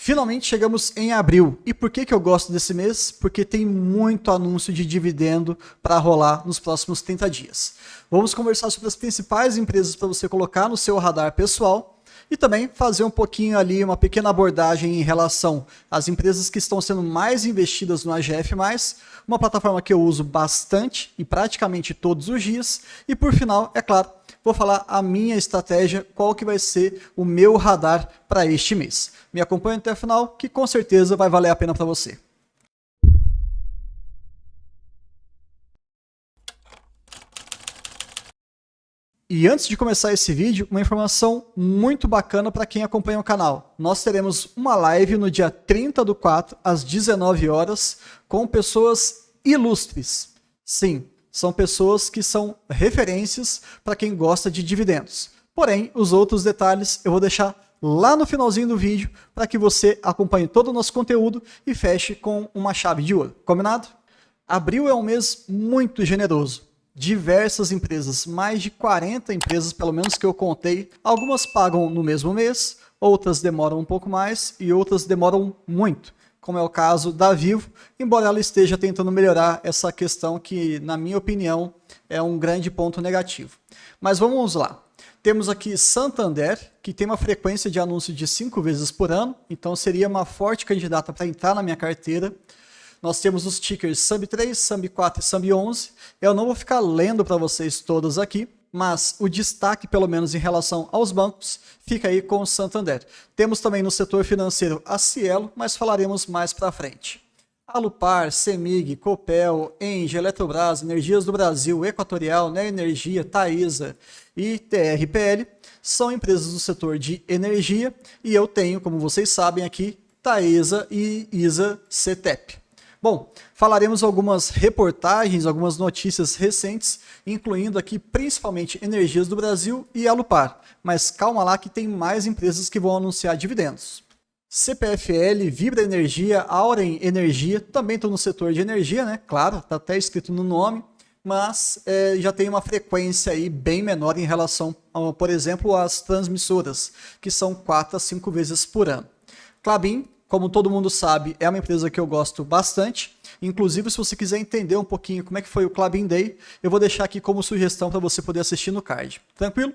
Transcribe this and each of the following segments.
Finalmente chegamos em abril. E por que eu gosto desse mês? Porque tem muito anúncio de dividendo para rolar nos próximos 30 dias. Vamos conversar sobre as principais empresas para você colocar no seu radar pessoal e também fazer um pouquinho ali, uma pequena abordagem em relação às empresas que estão sendo mais investidas no AGF+, uma plataforma que eu uso bastante e praticamente todos os dias. E por final, é claro, vou falar a minha estratégia, qual que vai ser o meu radar para este mês. Me acompanhe até o final, que com certeza vai valer a pena para você. E antes de começar esse vídeo, uma informação muito bacana para quem acompanha o canal. Nós teremos uma live no dia 30/4, às 19 horas, com pessoas ilustres. Sim, são pessoas que são referências para quem gosta de dividendos. Porém, os outros detalhes eu vou deixar lá no finalzinho do vídeo para que você acompanhe todo o nosso conteúdo e feche com uma chave de ouro. Combinado? Abril é um mês muito generoso. Diversas empresas, mais de 40 empresas, pelo menos que eu contei. Algumas pagam no mesmo mês, outras demoram um pouco mais e outras demoram muito, como é o caso da Vivo, embora ela esteja tentando melhorar essa questão que, na minha opinião, é um grande ponto negativo. Mas vamos lá. Temos aqui Santander, que tem uma frequência de anúncio de 5 vezes por ano, então seria uma forte candidata para entrar na minha carteira. Nós temos os tickers SAMB3, SAMB4 e SAMB11. Eu não vou ficar lendo para vocês todos aqui, mas o destaque, pelo menos em relação aos bancos, fica aí com o Santander. Temos também no setor financeiro a Cielo, mas falaremos mais para frente. Alupar, CEMIG, Copel, Engie, Eletrobras, Energias do Brasil, Equatorial, Neoenergia, Taesa e TRPL são empresas do setor de energia e eu tenho, como vocês sabem aqui, Taesa e ISA-CTEP. Bom, falaremos algumas reportagens, algumas notícias recentes, incluindo aqui principalmente Energias do Brasil e Alupar. Mas calma lá que tem mais empresas que vão anunciar dividendos. CPFL, Vibra Energia, Auren Energia, também estão no setor de energia, né? Claro, está até escrito no nome, mas já tem uma frequência aí bem menor em relação, por exemplo, às transmissoras, que são 4 a 5 vezes por ano. Klabin, como todo mundo sabe, é uma empresa que eu gosto bastante. Inclusive, se você quiser entender um pouquinho como é que foi o Klabin Day, eu vou deixar aqui como sugestão para você poder assistir no card. Tranquilo?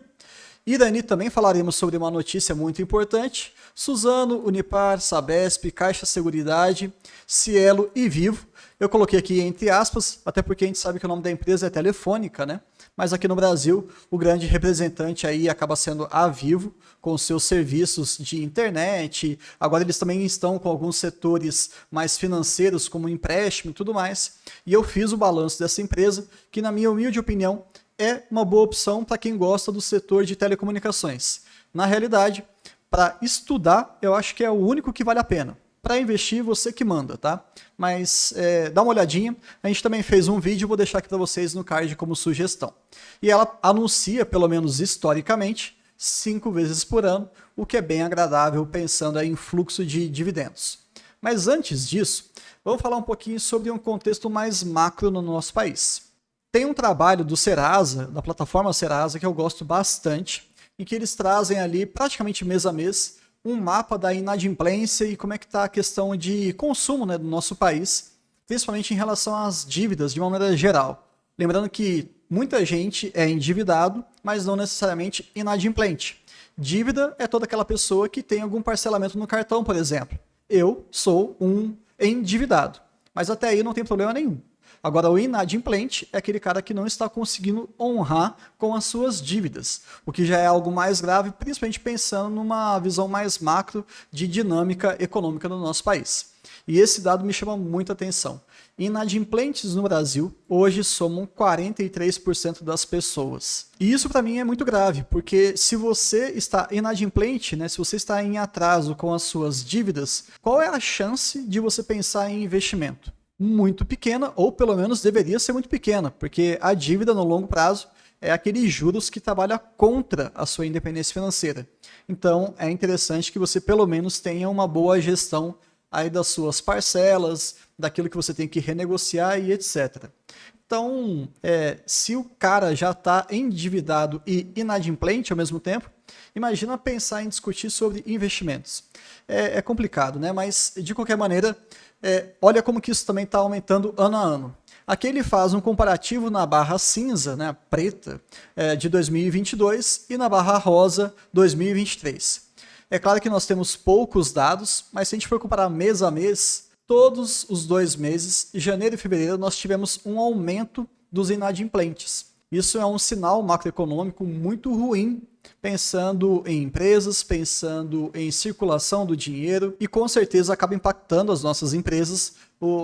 Irani também falaremos sobre uma notícia muito importante. Suzano, Unipar, Sabesp, Caixa Seguridade, Cielo e Vivo. Eu coloquei aqui entre aspas, até porque a gente sabe que o nome da empresa é Telefônica, né? Mas aqui no Brasil, o grande representante aí acaba sendo a Vivo, com seus serviços de internet. Agora eles também estão com alguns setores mais financeiros, como empréstimo e tudo mais. E eu fiz o balanço dessa empresa, que na minha humilde opinião, é uma boa opção para quem gosta do setor de telecomunicações. Na realidade, para estudar, eu acho que é o único que vale a pena. Para investir, você que manda, tá? Mas dá uma olhadinha. A gente também fez um vídeo, vou deixar aqui para vocês no card como sugestão. E ela anuncia, pelo menos historicamente, 5 vezes por ano, o que é bem agradável pensando aí em fluxo de dividendos. Mas antes disso, vamos falar um pouquinho sobre um contexto mais macro no nosso país. Tem um trabalho do Serasa, da plataforma Serasa, que eu gosto bastante, em que eles trazem ali praticamente mês a mês um mapa da inadimplência e como é que está a questão de consumo, né, do nosso país, principalmente em relação às dívidas de uma maneira geral. Lembrando que muita gente é endividado, mas não necessariamente inadimplente. Dívida é toda aquela pessoa que tem algum parcelamento no cartão, por exemplo. Eu sou um endividado, mas até aí não tem problema nenhum. Agora, o inadimplente é aquele cara que não está conseguindo honrar com as suas dívidas, o que já é algo mais grave, principalmente pensando numa visão mais macro de dinâmica econômica do nosso país. E esse dado me chama muita atenção. Inadimplentes no Brasil hoje somam 43% das pessoas. E isso para mim é muito grave, porque se você está inadimplente, né, se você está em atraso com as suas dívidas, qual é a chance de você pensar em investimento? Muito pequena, ou pelo menos deveria ser muito pequena, porque a dívida no longo prazo é aquele juros que trabalha contra a sua independência financeira. Então, é interessante que você pelo menos tenha uma boa gestão aí das suas parcelas, daquilo que você tem que renegociar e etc. Então, se o cara já está endividado e inadimplente ao mesmo tempo, Imagina pensar em discutir sobre investimentos. É complicado, né? Mas, de qualquer maneira, olha como que isso também está aumentando ano a ano. Aqui ele faz um comparativo na barra cinza, né, preta, de 2022 e na barra rosa 2023. É claro que nós temos poucos dados, mas se a gente for comparar mês a mês, todos os 2 meses, janeiro e fevereiro, nós tivemos um aumento dos inadimplentes. Isso é um sinal macroeconômico muito ruim, pensando em empresas, pensando em circulação do dinheiro e com certeza acaba impactando as nossas empresas,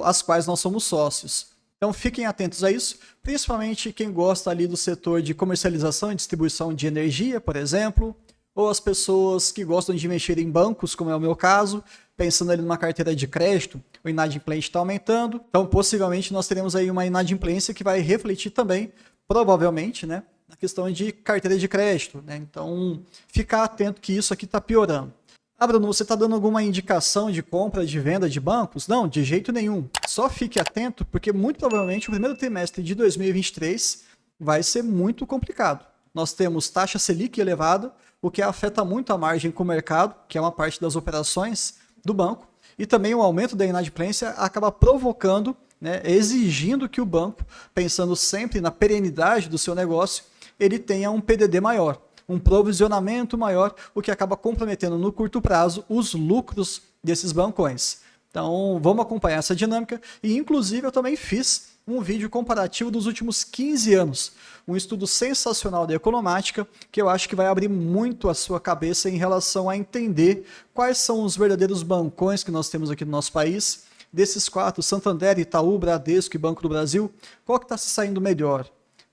as quais nós somos sócios. Então fiquem atentos a isso, principalmente quem gosta ali do setor de comercialização e distribuição de energia, por exemplo, ou as pessoas que gostam de mexer em bancos, como é o meu caso, pensando ali numa carteira de crédito, o inadimplente está aumentando, então possivelmente nós teremos aí uma inadimplência que vai refletir também, provavelmente, né, na questão de carteira de crédito, né? Então ficar atento que isso aqui está piorando. Bruno, você está dando alguma indicação de compra, de venda de bancos? Não, de jeito nenhum. Só fique atento, porque muito provavelmente o primeiro trimestre de 2023 vai ser muito complicado. Nós temos taxa Selic elevada, o que afeta muito a margem com o mercado, que é uma parte das operações do banco, e também o aumento da inadimplência acaba provocando, né, exigindo que o banco, pensando sempre na perenidade do seu negócio, ele tenha um PDD maior, um provisionamento maior, o que acaba comprometendo no curto prazo os lucros desses bancões. Então vamos acompanhar essa dinâmica e inclusive eu também fiz um vídeo comparativo dos últimos 15 anos, um estudo sensacional da Economática que eu acho que vai abrir muito a sua cabeça em relação a entender quais são os verdadeiros bancões que nós temos aqui no nosso país. Desses 4, Santander, Itaú, Bradesco e Banco do Brasil, qual que está se saindo melhor?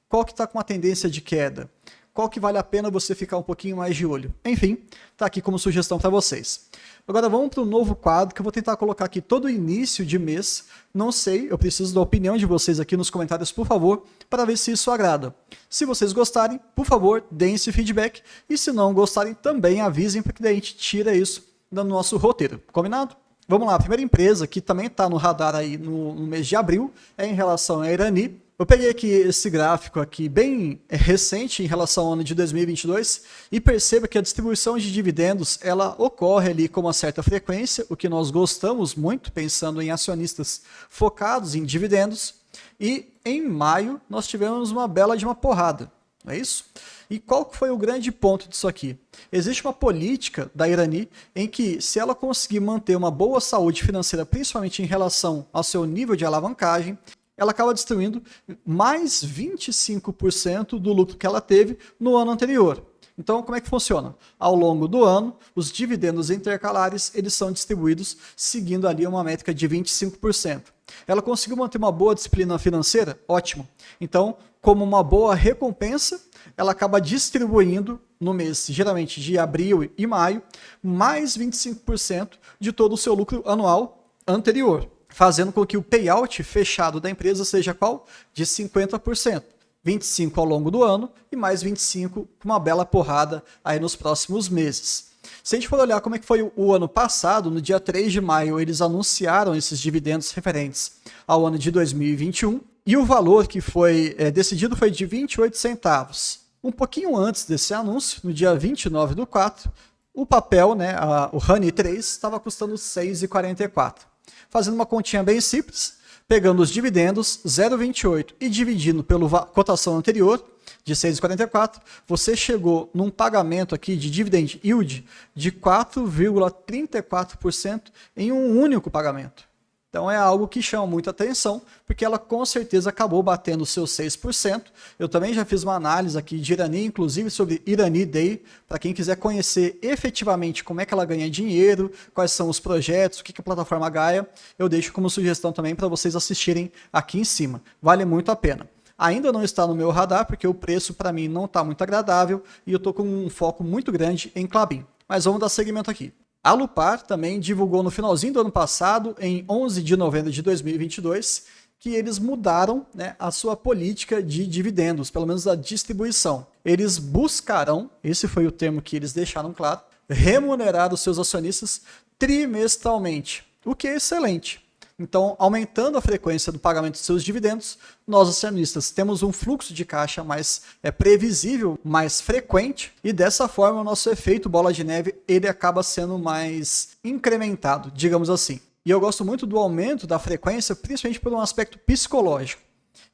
Qual que está com uma tendência de queda? Qual que vale a pena você ficar um pouquinho mais de olho? Enfim, está aqui como sugestão para vocês. Agora vamos para um novo quadro que eu vou tentar colocar aqui todo início de mês. Não sei, eu preciso da opinião de vocês aqui nos comentários, por favor, para ver se isso agrada. Se vocês gostarem, por favor, deem esse feedback. E se não gostarem, também avisem, porque daí a gente tira isso do nosso roteiro. Combinado? Vamos lá, a primeira empresa que também está no radar aí no mês de abril é em relação à Irani. Eu peguei aqui esse gráfico aqui bem recente em relação ao ano de 2022 e perceba que a distribuição de dividendos ela ocorre ali com uma certa frequência, o que nós gostamos muito, pensando em acionistas focados em dividendos. E em maio nós tivemos uma bela de uma porrada, não é isso? E qual foi o grande ponto disso aqui? Existe uma política da Irani em que, se ela conseguir manter uma boa saúde financeira, principalmente em relação ao seu nível de alavancagem, ela acaba destruindo mais 25% do lucro que ela teve no ano anterior. Então, como é que funciona? Ao longo do ano, os dividendos intercalares eles são distribuídos seguindo ali uma métrica de 25%. Ela conseguiu manter uma boa disciplina financeira? Ótimo. Então, como uma boa recompensa, ela acaba distribuindo no mês, geralmente de abril e maio, mais 25% de todo o seu lucro anual anterior, fazendo com que o payout fechado da empresa seja qual? De 50%. 25% ao longo do ano e mais 25% com uma bela porrada aí nos próximos meses. Se a gente for olhar como é que foi o ano passado, no dia 3 de maio, eles anunciaram esses dividendos referentes ao ano de 2021 e o valor que foi decidido foi de 28 centavos. Um pouquinho antes desse anúncio, no dia 29/4, o papel, né, o Honey 3, estava custando 6,44. Fazendo uma continha bem simples, pegando os dividendos 0,28 e dividindo pela cotação anterior de 6,44, você chegou num pagamento aqui de dividend yield de 4,34% em um único pagamento. Então é algo que chama muita atenção, porque ela com certeza acabou batendo os seus 6%. Eu também já fiz uma análise aqui de Irani, inclusive sobre Irani Day, para quem quiser conhecer efetivamente como é que ela ganha dinheiro, quais são os projetos, o que a plataforma ganha, eu deixo como sugestão também para vocês assistirem aqui em cima. Vale muito a pena. Ainda não está no meu radar, porque o preço para mim não está muito agradável e eu estou com um foco muito grande em Klabin. Mas vamos dar seguimento aqui. A Lupar também divulgou no finalzinho do ano passado, em 11 de novembro de 2022, que eles mudaram, né, a sua política de dividendos, pelo menos a distribuição. Eles buscarão, esse foi o termo que eles deixaram claro, remunerar os seus acionistas trimestralmente, o que é excelente. Então, aumentando a frequência do pagamento dos seus dividendos, nós acionistas temos um fluxo de caixa mais previsível, mais frequente, e dessa forma o nosso efeito bola de neve ele acaba sendo mais incrementado, digamos assim. E eu gosto muito do aumento da frequência, principalmente por um aspecto psicológico.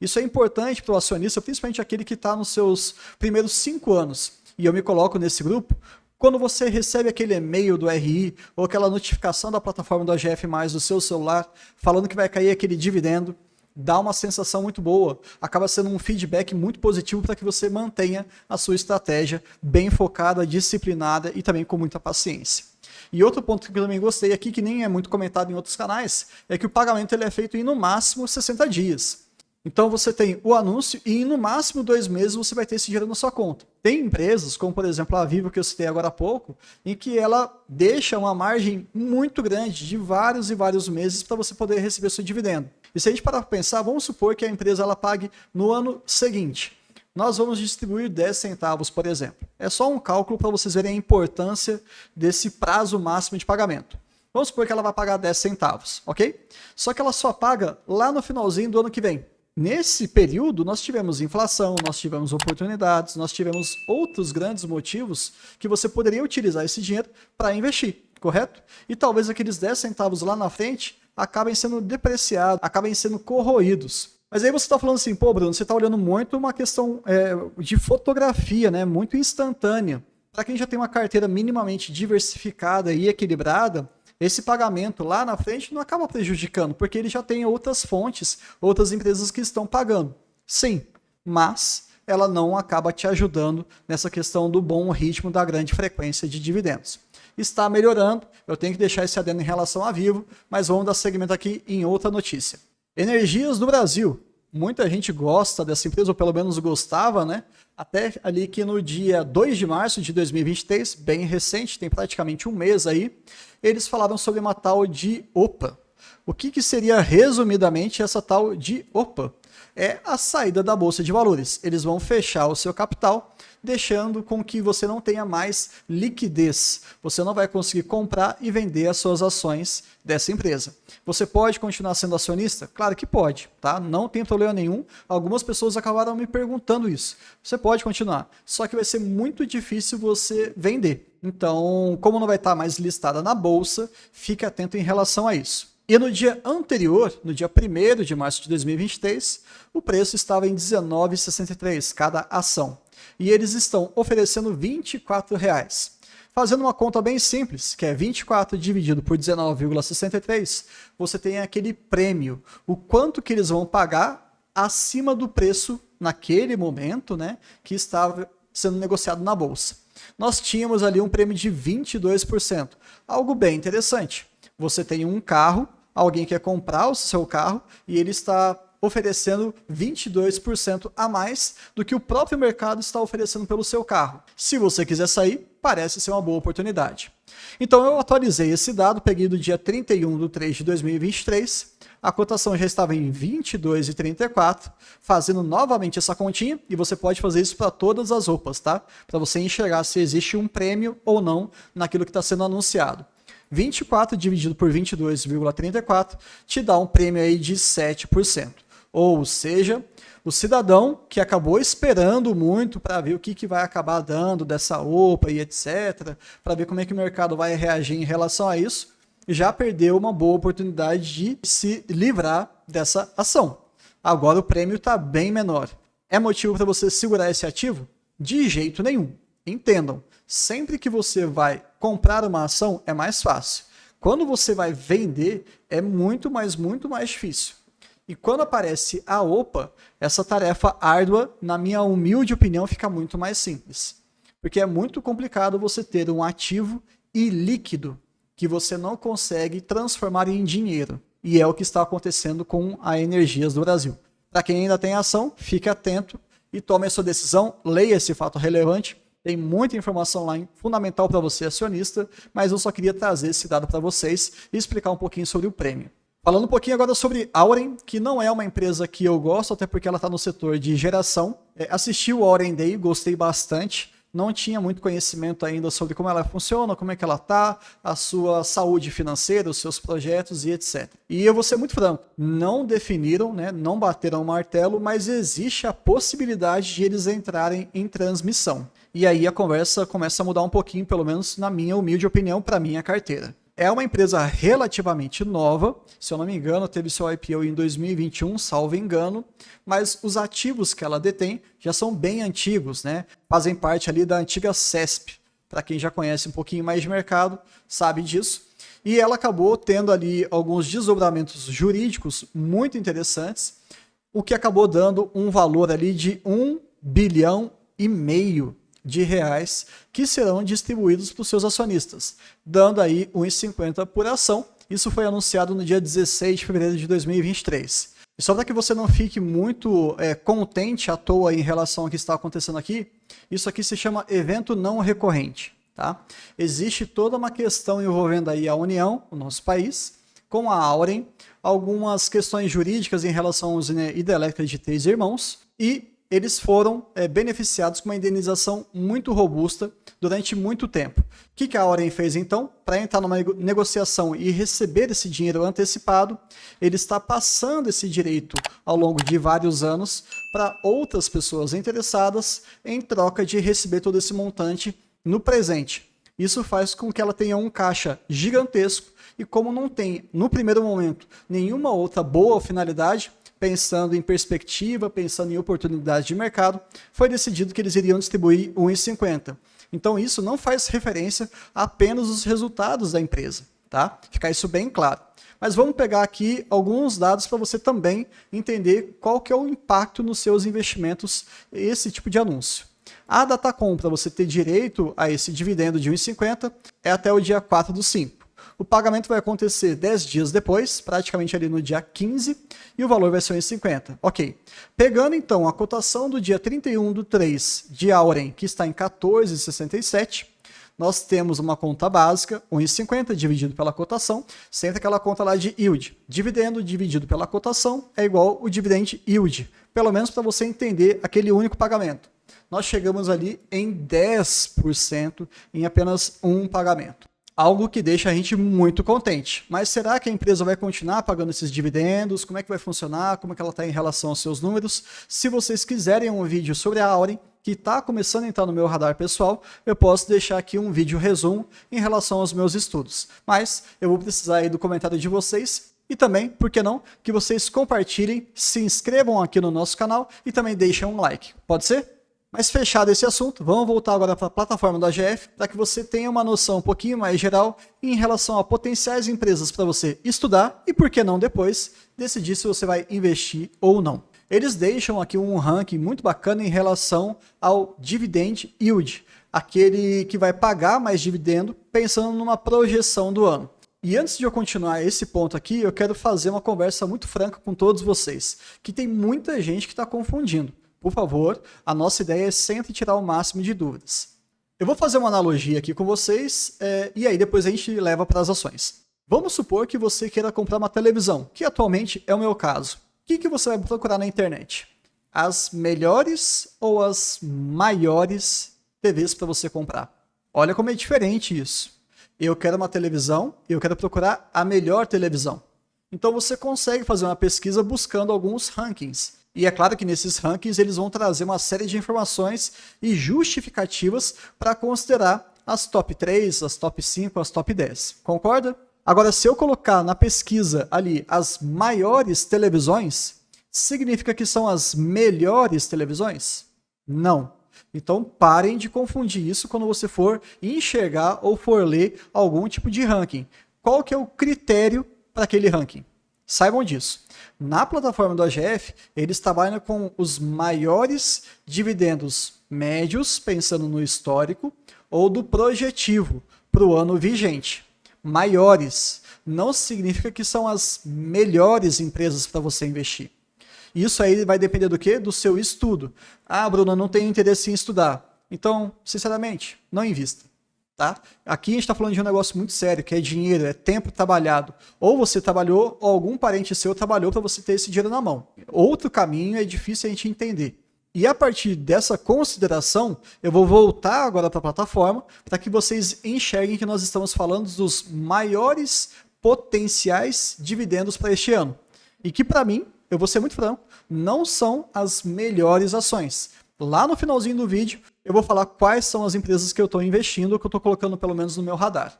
Isso é importante para o acionista, principalmente aquele que está nos seus primeiros 5 anos. E eu me coloco nesse grupo. Quando você recebe aquele e-mail do RI ou aquela notificação da plataforma do AGF+, do seu celular, falando que vai cair aquele dividendo, dá uma sensação muito boa. Acaba sendo um feedback muito positivo para que você mantenha a sua estratégia bem focada, disciplinada e também com muita paciência. E outro ponto que eu também gostei aqui, que nem é muito comentado em outros canais, é que o pagamento ele é feito em no máximo 60 dias. Então você tem o anúncio e em no máximo 2 meses você vai ter esse dinheiro na sua conta. Tem empresas, como por exemplo a Vivo que eu citei agora há pouco, em que ela deixa uma margem muito grande de vários e vários meses para você poder receber seu dividendo. E se a gente parar para pensar, vamos supor que a empresa ela pague no ano seguinte. Nós vamos distribuir 10 centavos, por exemplo. É só um cálculo para vocês verem a importância desse prazo máximo de pagamento. Vamos supor que ela vai pagar 10 centavos, ok? Só que ela só paga lá no finalzinho do ano que vem. Nesse período, nós tivemos inflação, nós tivemos oportunidades, nós tivemos outros grandes motivos que você poderia utilizar esse dinheiro para investir, correto? E talvez aqueles 10 centavos lá na frente acabem sendo depreciados, acabem sendo corroídos. Mas aí você está falando assim, pô, Bruno, você está olhando muito uma questão de fotografia, né? Muito instantânea. Para quem já tem uma carteira minimamente diversificada e equilibrada, esse pagamento lá na frente não acaba prejudicando, porque ele já tem outras fontes, outras empresas que estão pagando. Sim, mas ela não acaba te ajudando nessa questão do bom ritmo da grande frequência de dividendos. Está melhorando, eu tenho que deixar esse adendo em relação a Vivo, mas vamos dar seguimento aqui em outra notícia. Energias do Brasil. Muita gente gosta dessa empresa, ou pelo menos gostava, né? Até ali que no dia 2 de março de 2023, bem recente, tem praticamente um mês aí, eles falaram sobre uma tal de OPA. O que seria resumidamente essa tal de OPA? É a saída da Bolsa de Valores. Eles vão fechar o seu capital, deixando com que você não tenha mais liquidez. Você não vai conseguir comprar e vender as suas ações dessa empresa. Você pode continuar sendo acionista? Claro que pode, tá? Não tem problema nenhum. Algumas pessoas acabaram me perguntando isso. Você pode continuar, só que vai ser muito difícil você vender. Então, como não vai estar mais listada na bolsa, fique atento em relação a isso. E no dia anterior, no dia 1º de março de 2023, o preço estava em R$ 19,63 cada ação. E eles estão oferecendo R$ 24. Fazendo uma conta bem simples, que é 24 dividido por 19,63, você tem aquele prêmio. O quanto que eles vão pagar acima do preço naquele momento, né, que estava sendo negociado na bolsa. Nós tínhamos ali um prêmio de 22%. Algo bem interessante. Você tem um carro, alguém quer comprar o seu carro e ele está oferecendo 22% a mais do que o próprio mercado está oferecendo pelo seu carro. Se você quiser sair, parece ser uma boa oportunidade. Então eu atualizei esse dado, peguei do dia 31 de 3 de 2023, a cotação já estava em 22,34, fazendo novamente essa continha, e você pode fazer isso para todas as OPAs, tá? Para você enxergar se existe um prêmio ou não naquilo que está sendo anunciado. 24 dividido por 22,34 te dá um prêmio aí de 7%. Ou seja, o cidadão que acabou esperando muito para ver o que vai acabar dando dessa OPA e etc., para ver como é que o mercado vai reagir em relação a isso, já perdeu uma boa oportunidade de se livrar dessa ação. Agora o prêmio está bem menor. É motivo para você segurar esse ativo? De jeito nenhum. Entendam, sempre que você vai comprar uma ação é mais fácil. Quando você vai vender é muito mais difícil. E quando aparece a OPA, essa tarefa árdua, na minha humilde opinião, fica muito mais simples. Porque é muito complicado você ter um ativo ilíquido que você não consegue transformar em dinheiro. E é o que está acontecendo com a Energias do Brasil. Para quem ainda tem ação, fique atento e tome a sua decisão, leia esse fato relevante. Tem muita informação lá fundamental para você, acionista, mas eu só queria trazer esse dado para vocês e explicar um pouquinho sobre o prêmio. Falando um pouquinho agora sobre Auren, que não é uma empresa que eu gosto, até porque ela está no setor de geração. Assisti o Auren Day, gostei bastante. não tinha muito conhecimento ainda sobre como ela funciona, como é que ela está, a sua saúde financeira, os seus projetos e etc. E eu vou ser muito franco, não definiram, né, não bateram o martelo, mas existe a possibilidade de eles entrarem em transmissão. E aí a conversa começa a mudar um pouquinho, pelo menos na minha humilde opinião, para minha carteira. É uma empresa relativamente nova, se eu não me engano, teve seu IPO em 2021, salvo engano, mas os ativos que ela detém já são bem antigos, né? Fazem parte ali da antiga CESP. Para quem já conhece um pouquinho mais de mercado, sabe disso. E ela acabou tendo ali alguns desdobramentos jurídicos muito interessantes, o que acabou dando um valor ali de 1,5 bilhão de reais que serão distribuídos para os seus acionistas, dando aí 1,50 por ação. Isso foi anunciado no dia 16 de fevereiro de 2023. E só para que você não fique muito contente à toa em relação ao que está acontecendo aqui, isso aqui se chama evento não recorrente. Tá? Existe toda uma questão envolvendo aí a União, o nosso país, com a Auren, algumas questões jurídicas em relação à usina hidrelétrica de Três Irmãos, e eles foram beneficiados com uma indenização muito robusta durante muito tempo. O que a Auren fez então? Para entrar numa negociação e receber esse dinheiro antecipado, ele está passando esse direito ao longo de vários anos para outras pessoas interessadas em troca de receber todo esse montante no presente. Isso faz com que ela tenha um caixa gigantesco e como não tem, no primeiro momento, nenhuma outra boa finalidade, pensando em perspectiva, pensando em oportunidade de mercado, foi decidido que eles iriam distribuir 1,50. Então isso não faz referência a apenas os resultados da empresa, tá? Ficar isso bem claro. Mas vamos pegar aqui alguns dados para você também entender qual que é o impacto nos seus investimentos esse tipo de anúncio. A Datacom, para você ter direito a esse dividendo de 1,50, é até o dia 4/5. O pagamento vai acontecer 10 dias depois, praticamente ali no dia 15, e o valor vai ser 1,50. Ok. Pegando então a cotação do dia 31/3 de Auren, que está em 14,67, nós temos uma conta básica, 1,50 dividido pela cotação, sempre aquela conta lá de yield. Dividendo dividido pela cotação é igual o dividend yield, pelo menos para você entender aquele único pagamento. Nós chegamos ali em 10% em apenas um pagamento. Algo que deixa a gente muito contente. Mas será que a empresa vai continuar pagando esses dividendos? Como é que vai funcionar? Como é que ela está em relação aos seus números? Se vocês quiserem um vídeo sobre a Auren, que está começando a entrar no meu radar pessoal, eu posso deixar aqui um vídeo resumo em relação aos meus estudos. Mas eu vou precisar aí do comentário de vocês e também, por que não, que vocês compartilhem, se inscrevam aqui no nosso canal e também deixem um like. Pode ser? Mas fechado esse assunto, vamos voltar agora para a plataforma da AGF, para que você tenha uma noção um pouquinho mais geral em relação a potenciais empresas para você estudar e, por que não, depois decidir se você vai investir ou não. Eles deixam aqui um ranking muito bacana em relação ao dividend yield, aquele que vai pagar mais dividendo pensando numa projeção do ano. E antes de eu continuar esse ponto aqui, eu quero fazer uma conversa muito franca com todos vocês, que tem muita gente que está confundindo. Por favor, a nossa ideia é sempre tirar o máximo de dúvidas. Eu vou fazer uma analogia aqui com vocês e aí depois a gente leva para as ações. Vamos supor que você queira comprar uma televisão, que atualmente é o meu caso. O que você vai procurar na internet? As melhores ou as maiores TVs para você comprar? Olha como é diferente isso. Eu quero uma televisão e eu quero procurar a melhor televisão. Então você consegue fazer uma pesquisa buscando alguns rankings. E é claro que nesses rankings eles vão trazer uma série de informações e justificativas para considerar as top 3, as top 5, as top 10. Concorda? Agora, se eu colocar na pesquisa ali as maiores televisões, significa que são as melhores televisões? Não. Então parem de confundir isso quando você for enxergar ou for ler algum tipo de ranking. Qual que é o critério para aquele ranking? Saibam disso. Na plataforma do AGF, eles trabalham com os maiores dividendos médios, pensando no histórico, ou do projetivo, para o ano vigente. Maiores não significa que são as melhores empresas para você investir. Isso aí vai depender do quê? Do seu estudo. Ah, Bruno, eu não tenho interesse em estudar. Então, sinceramente, não invista. Tá? Aqui a gente está falando de um negócio muito sério, que é dinheiro, é tempo trabalhado. Ou você trabalhou, ou algum parente seu trabalhou para você ter esse dinheiro na mão. Outro caminho é difícil a gente entender. E a partir dessa consideração, eu vou voltar agora para a plataforma para que vocês enxerguem que nós estamos falando dos maiores potenciais dividendos para este ano. E que para mim, eu vou ser muito franco, não são as melhores ações. Lá no finalzinho do vídeo, eu vou falar quais são as empresas que eu estou investindo, que eu estou colocando pelo menos no meu radar.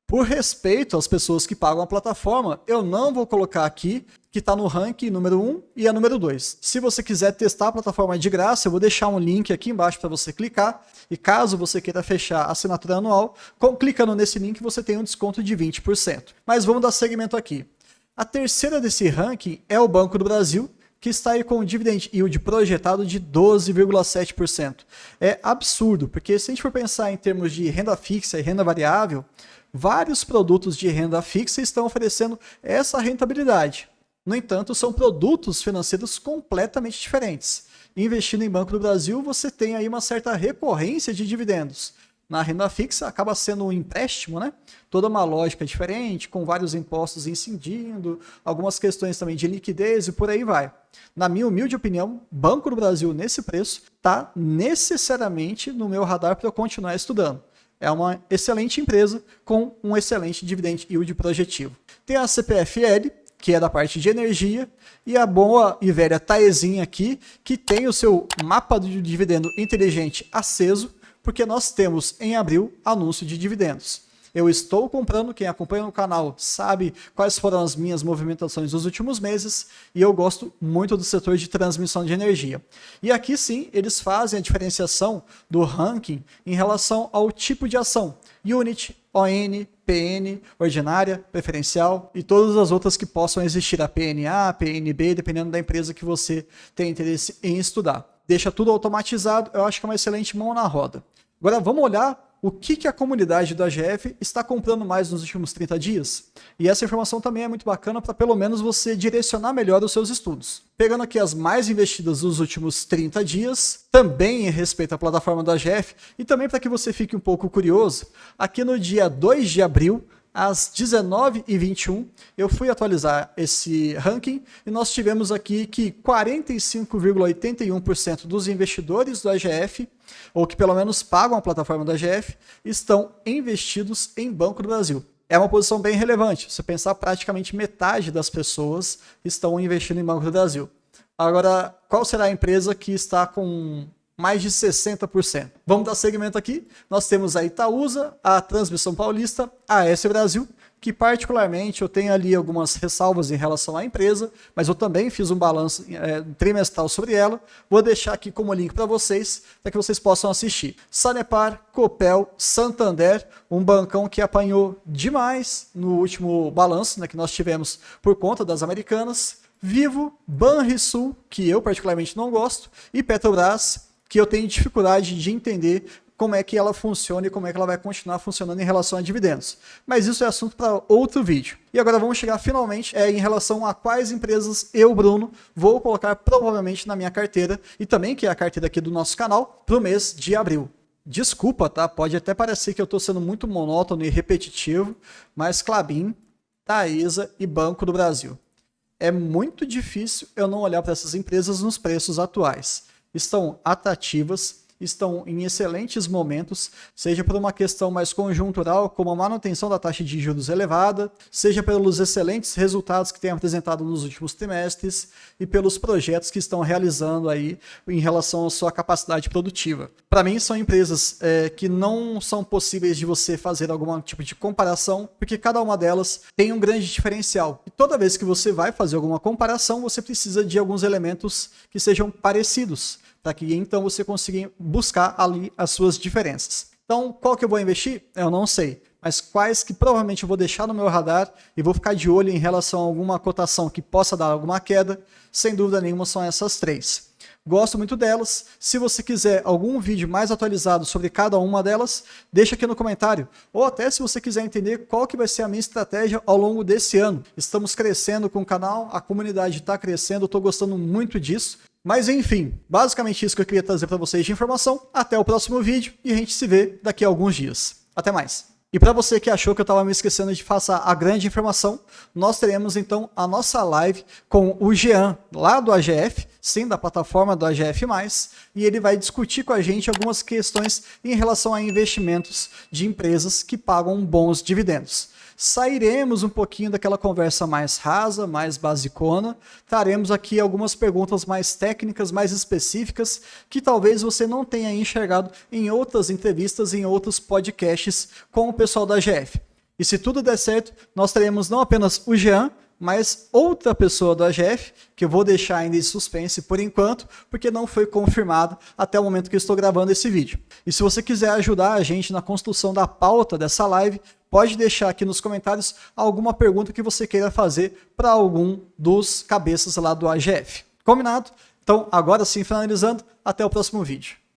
Por respeito às pessoas que pagam a plataforma, eu não vou colocar aqui que está no ranking número 1 e a número 2. Se você quiser testar a plataforma de graça, eu vou deixar um link aqui embaixo para você clicar. E caso você queira fechar a assinatura anual, clicando nesse link você tem um desconto de 20%. Mas vamos dar segmento aqui. A terceira desse ranking é o Banco do Brasil, que está aí com um dividend yield projetado de 12,7%. É absurdo, porque se a gente for pensar em termos de renda fixa e renda variável, vários produtos de renda fixa estão oferecendo essa rentabilidade. No entanto, são produtos financeiros completamente diferentes. Investindo em Banco do Brasil, você tem aí uma certa recorrência de dividendos. Na renda fixa, acaba sendo um empréstimo, né? Toda uma lógica diferente, com vários impostos incidindo, algumas questões também de liquidez e por aí vai. Na minha humilde opinião, Banco do Brasil nesse preço está necessariamente no meu radar para eu continuar estudando. É uma excelente empresa com um excelente dividend yield projetivo. Tem a CPFL, que é da parte de energia, e a boa e velha Taesin aqui, que tem o seu mapa de dividendo inteligente aceso, porque nós temos em abril anúncio de dividendos. Eu estou comprando, quem acompanha no canal sabe quais foram as minhas movimentações nos últimos meses, e eu gosto muito do setor de transmissão de energia. E aqui sim, eles fazem a diferenciação do ranking em relação ao tipo de ação. Unit, ON, PN, ordinária, preferencial e todas as outras que possam existir, a PNA, PNB, dependendo da empresa que você tem interesse em estudar. Deixa tudo automatizado, eu acho que é uma excelente mão na roda. Agora vamos olhar o que a comunidade do AGF está comprando mais nos últimos 30 dias. E essa informação também é muito bacana para pelo menos você direcionar melhor os seus estudos. Pegando aqui as mais investidas dos últimos 30 dias, também em respeito à plataforma do AGF, e também para que você fique um pouco curioso, aqui no dia 2 de abril, às 19h21, eu fui atualizar esse ranking e nós tivemos aqui que 45,81% dos investidores do AGF, ou que pelo menos pagam a plataforma do AGF, estão investidos em Banco do Brasil. É uma posição bem relevante. Se você pensar, praticamente metade das pessoas estão investindo em Banco do Brasil. Agora, qual será a empresa que está com mais de 60%? Vamos dar segmento aqui. Nós temos a Itaúsa, a Transmissão Paulista, a AS Brasil, que particularmente eu tenho ali algumas ressalvas em relação à empresa, mas eu também fiz um balanço trimestral sobre ela. Vou deixar aqui como link para vocês, para que vocês possam assistir. Sanepar, Copel, Santander, um bancão que apanhou demais no último balanço, né, que nós tivemos por conta das americanas. Vivo, Banrisul, que eu particularmente não gosto, e Petrobras, que eu tenho dificuldade de entender como é que ela funciona e como é que ela vai continuar funcionando em relação a dividendos. Mas isso é assunto para outro vídeo. E agora vamos chegar finalmente em relação a quais empresas eu, Bruno, vou colocar provavelmente na minha carteira, e também que é a carteira aqui do nosso canal, para o mês de abril. Desculpa, tá? Pode até parecer que eu estou sendo muito monótono e repetitivo, mas Klabin, Taesa e Banco do Brasil. É muito difícil eu não olhar para essas empresas nos preços atuais. Estão atrativas, estão em excelentes momentos, seja por uma questão mais conjuntural, como a manutenção da taxa de juros elevada, seja pelos excelentes resultados que têm apresentado nos últimos trimestres e pelos projetos que estão realizando aí em relação à sua capacidade produtiva. Para mim, são empresas que não são possíveis de você fazer algum tipo de comparação, porque cada uma delas tem um grande diferencial. E toda vez que você vai fazer alguma comparação, você precisa de alguns elementos que sejam parecidos, para que então você consiga buscar ali as suas diferenças. Então, qual que eu vou investir? Eu não sei, mas quais que provavelmente eu vou deixar no meu radar e vou ficar de olho em relação a alguma cotação que possa dar alguma queda, sem dúvida nenhuma são essas três. Gosto muito delas. Se você quiser algum vídeo mais atualizado sobre cada uma delas, deixa aqui no comentário. Ou até se você quiser entender qual que vai ser a minha estratégia ao longo desse ano. Estamos crescendo com o canal, a comunidade está crescendo, eu estou gostando muito disso. Mas enfim, basicamente isso que eu queria trazer para vocês de informação. Até o próximo vídeo e a gente se vê daqui a alguns dias. Até mais! E para você que achou que eu estava me esquecendo de passar a grande informação, nós teremos então a nossa live com o Jean, lá do AGF, sim, da plataforma do AGF+, e ele vai discutir com a gente algumas questões em relação a investimentos de empresas que pagam bons dividendos. Sairemos um pouquinho daquela conversa mais rasa, mais basicona, traremos aqui algumas perguntas mais técnicas, mais específicas, que talvez você não tenha enxergado em outras entrevistas, em outros podcasts com o pessoal da AGF. E se tudo der certo, nós teremos não apenas o Jean, mas outra pessoa do AGF, que eu vou deixar ainda em suspense por enquanto, porque não foi confirmado até o momento que eu estou gravando esse vídeo. E se você quiser ajudar a gente na construção da pauta dessa live, pode deixar aqui nos comentários alguma pergunta que você queira fazer para algum dos cabeças lá do AGF. Combinado? Então, agora sim, finalizando, até o próximo vídeo.